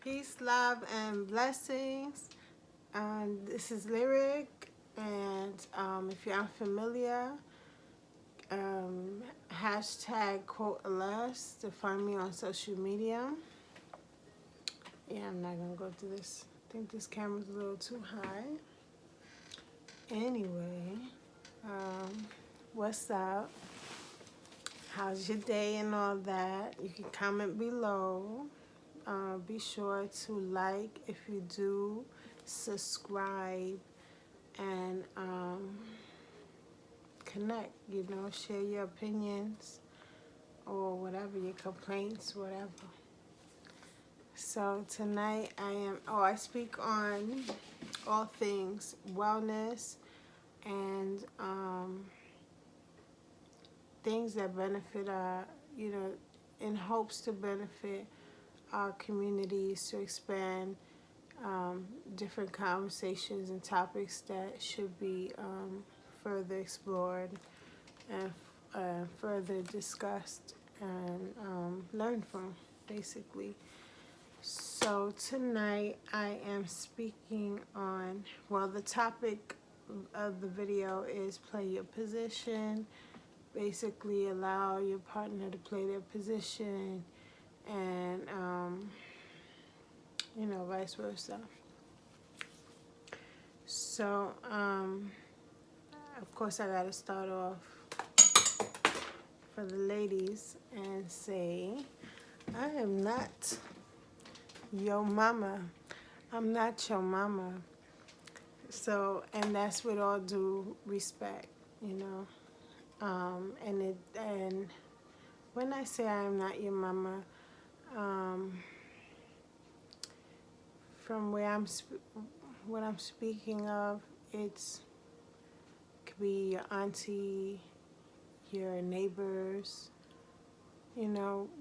Peace, love, and blessings. This is Lyric, and if you're unfamiliar, hashtag quote Alas to find me on social media. Yeah, I'm not gonna go through this. I think this camera's a little too high. Anyway, what's up? How's your day and all that? You can comment below. Be sure to like if you do, subscribe, and connect, share your opinions or whatever, your complaints, whatever. So tonight I speak on all things wellness and things that benefit in hopes to benefit our communities, to expand different conversations and topics that should be further explored and further discussed and learned from, basically. So tonight I am speaking on, the topic of the video is play your position. Basically allow your partner to play their position and vice versa. So of course I gotta start off for the ladies and say I am not your mama. I'm not your mama. So, and that's with all due respect, and when I say I am not your mama, from what I'm speaking of, could be your auntie, your neighbors,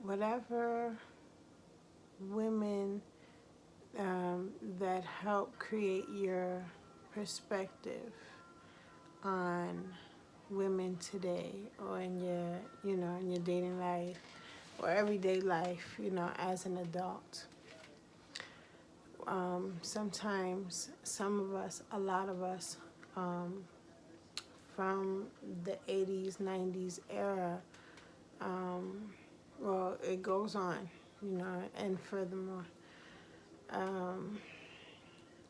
whatever women that help create your perspective on women today, or in your in your dating life or everyday life, as an adult. Sometimes a lot of us from the 80s, 90s era, it goes on, and furthermore,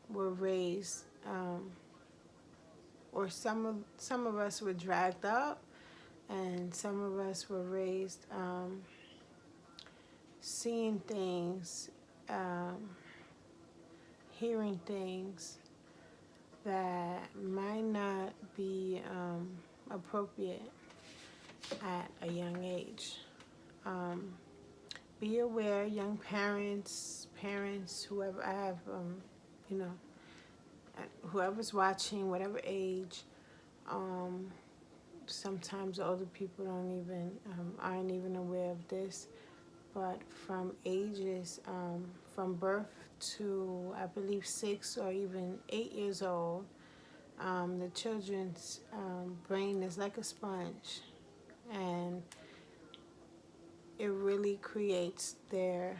were raised, or some of us were dragged up, and some of us were raised seeing things, hearing things that might not be appropriate at a young age. Be aware, young parents, whoever, I have, whoever's watching, whatever age, sometimes older people aren't even aware of this, but from ages, from birth to, I believe, 6 or even 8 years old, the children's brain is like a sponge, and it really creates their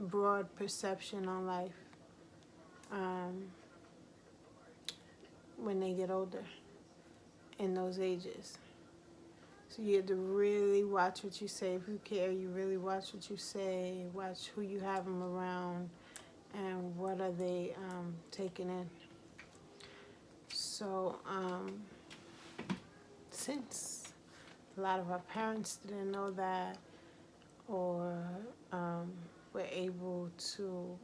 broad perception on life when they get older, in those ages. So you have to really watch what you say. If you care, you really watch what you say, watch who you have them around, and what are they taking in. So since a lot of our parents didn't know that, or were able to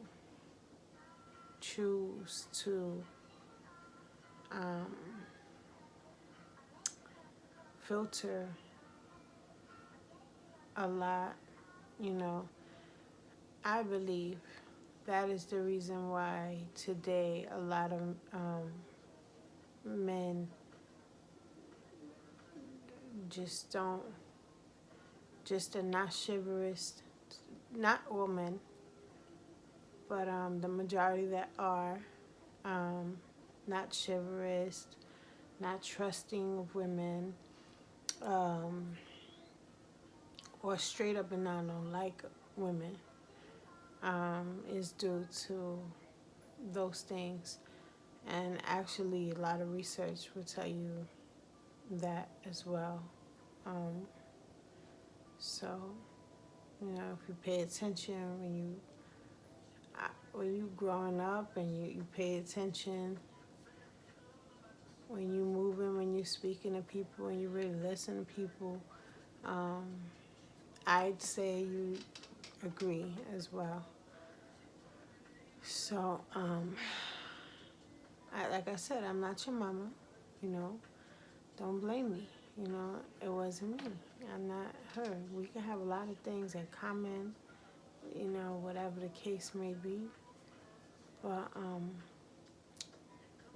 choose to filter a lot, I believe that is the reason why today a lot of men are not chivalrous, not all men, but the majority that are not chivalrous, not trusting of women, or straight up and down don't like women. is due to those things. And actually, a lot of research will tell you that as well. Um, so, if you pay attention when you growing up and you pay attention, when you moving, when you speaking to people, when you really listen to people, um, I'd say you agree as well. So, like I said, I'm not your mama, you know. Don't blame me. It wasn't me. I'm not her. We can have a lot of things in common, whatever the case may be. But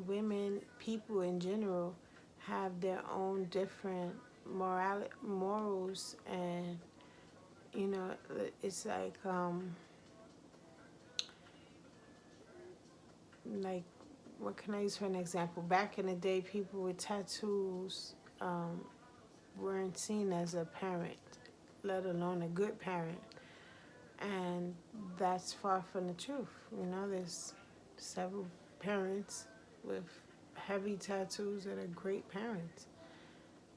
women, people in general, have their own different morals, and it's like what can I use for an example? Back in the day, people with tattoos weren't seen as a parent, let alone a good parent. And that's far from the truth. There's several parents with heavy tattoos that are great parents.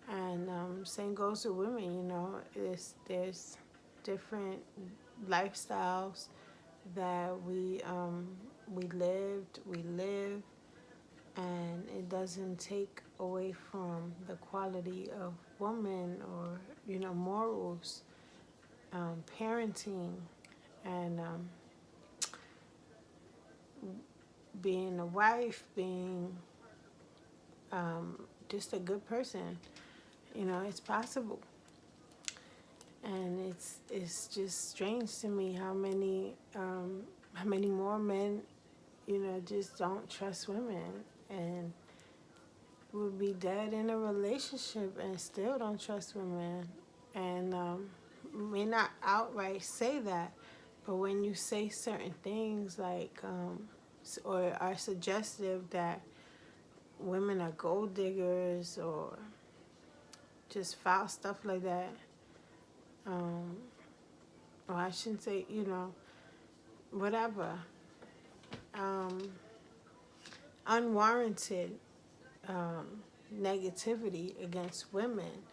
And same goes to women. There's different lifestyles that we live, and it doesn't take away from the quality of woman or morals, parenting, and being a wife, being just a good person. It's possible. And it's just strange to me how many more men just don't trust women, and would be dead in a relationship and still don't trust women, and may not outright say that, but when you say certain things like or are suggestive that women are gold diggers or just foul stuff like that, or I shouldn't say, whatever, unwarranted negativity against women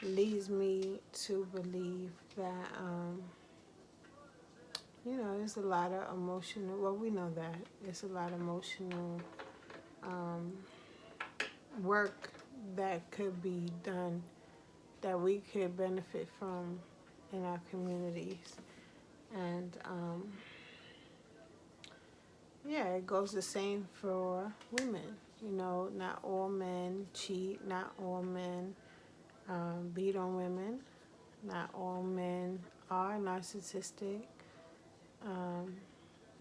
leads me to believe that, there's a lot of emotional, well, we know that there's a lot of emotional work that could be done, that we could benefit from in our communities. And it goes the same for women. Not all men cheat, not all men beat on women, not all men are narcissistic.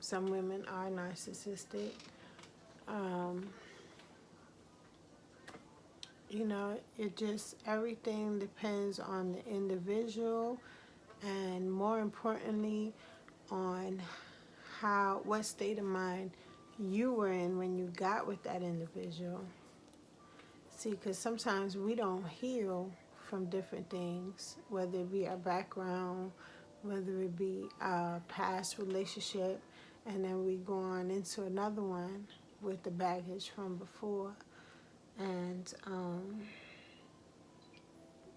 Some women are narcissistic. Um, it just, everything depends on the individual, and more importantly, on what state of mind you were in when you got with that individual. See, because sometimes we don't heal from different things, whether it be our background, whether it be our past relationship, and then we go on into another one with the baggage from before. And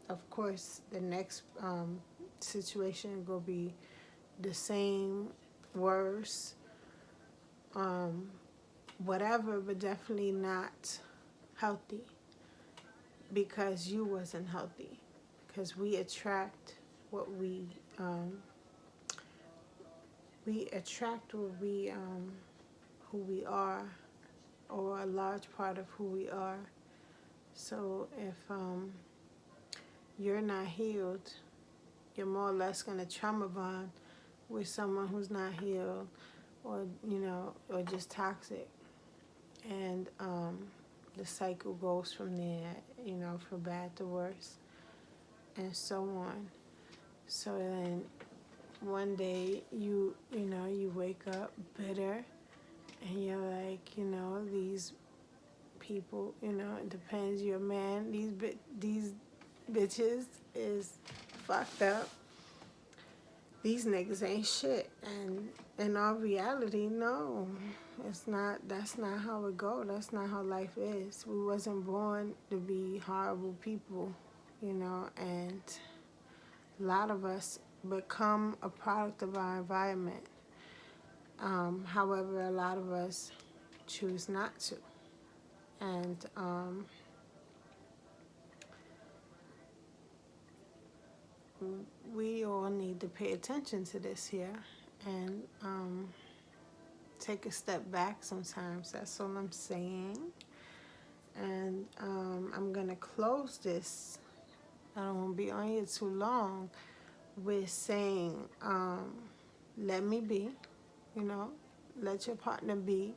of course, the next situation will be the same, worse, whatever, but definitely not healthy, because you wasn't healthy. Because we attract what we who we are, or a large part of who we are. So if you're not healed, you're more or less going to trauma bond with someone who's not healed, or or just toxic, and the cycle goes from there, from bad to worse, and so on. So then one day you wake up bitter, and you're like, these people, it depends, you're a man, these bitches is fucked up these niggas ain't shit. And in our reality, no, it's not. That's not how it go. That's not how life is. We wasn't born to be horrible people, you know. And a lot of us become a product of our environment. However, a lot of us choose not to. And we all need to pay attention to this here and take a step back sometimes. That's all I'm saying. And I'm going to close this. I don't want to be on here too long with saying, let me be, you know, let your partner be.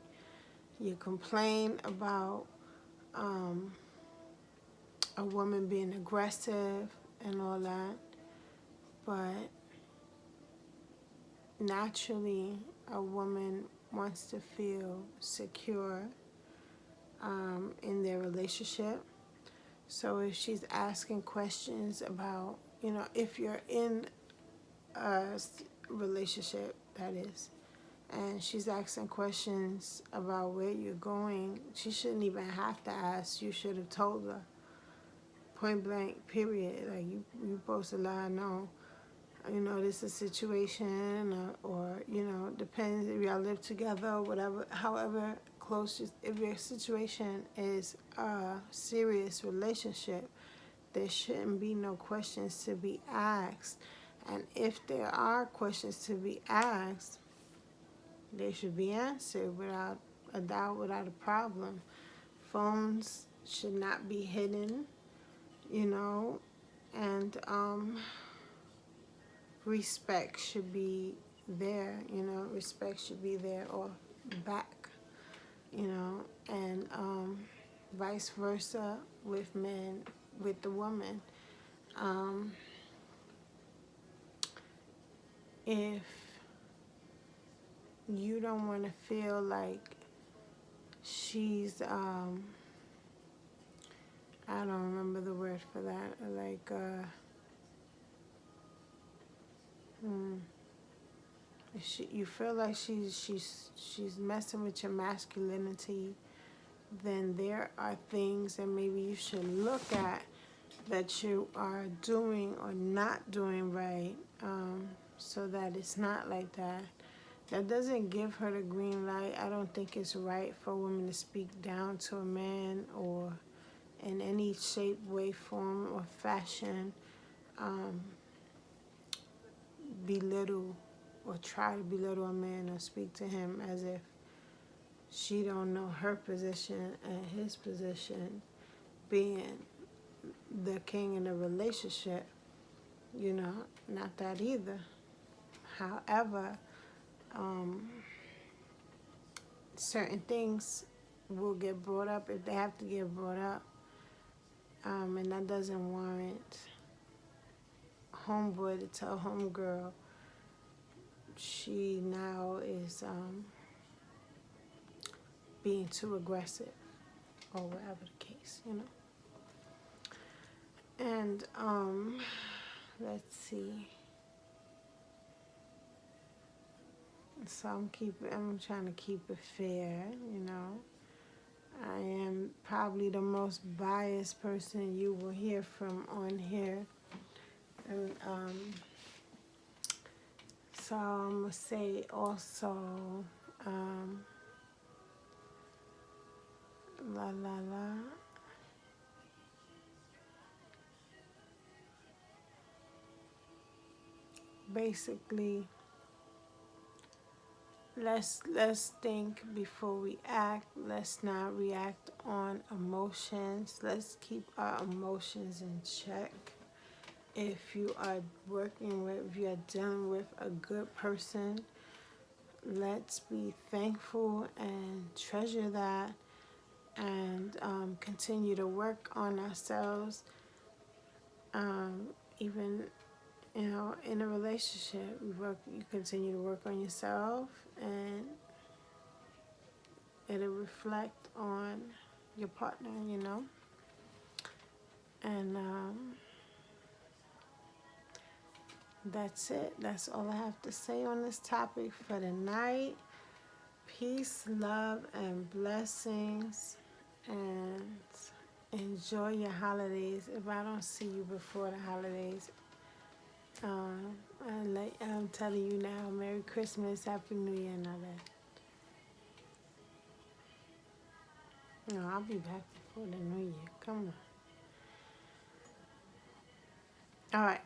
You complain about a woman being aggressive and all that, but naturally a woman wants to feel secure in their relationship. So if she's asking questions about, you know, if you're in a relationship, that is, and she's asking questions about where you're going, she shouldn't even have to ask. You should have told her, point blank, period. Like, you supposed to let her know, you know, this is a situation, or you know, depends if y'all live together or whatever, however close, if your situation is a serious relationship, there shouldn't be no questions to be asked. And if there are questions to be asked, they should be answered without a doubt, without a problem. Phones should not be hidden, you know, and respect should be there, you know, respect should be there or back, you know, and vice versa with men, with the woman. If you don't want to feel like she's, I don't remember the word for that, like, you feel like she's messing with your masculinity, then there are things that maybe you should look at that you are doing or not doing right, so that it's not like that. That doesn't give her the green light. I don't think it's right for a woman to speak down to a man or in any shape, way, form, or fashion, belittle or try to belittle a man or speak to him as if she don't know her position and his position, being the king in the relationship. You know, not that either. However, certain things will get brought up if they have to get brought up, and that doesn't warrant homeboy to tell homegirl she now is being too aggressive or whatever the case, you know. And let's see. So I'm trying to keep it fair, you know. I am probably the most biased person you will hear from on here. And so I'm gonna say also, la la la. Basically, let's think before we act. Let's not react on emotions. Let's keep our emotions in check. If you are if you are dealing with a good person, let's be thankful and treasure that, and continue to work on ourselves, even, you know, in a relationship. You continue to work on yourself, and it'll reflect on your partner, you know. And that's it. That's all I have to say on this topic for tonight. Peace, love, and blessings. And enjoy your holidays. If I don't see you before the holidays, I'm telling you now, Merry Christmas, Happy New Year, and all that. No, I'll be back before the New Year. Come on. All right.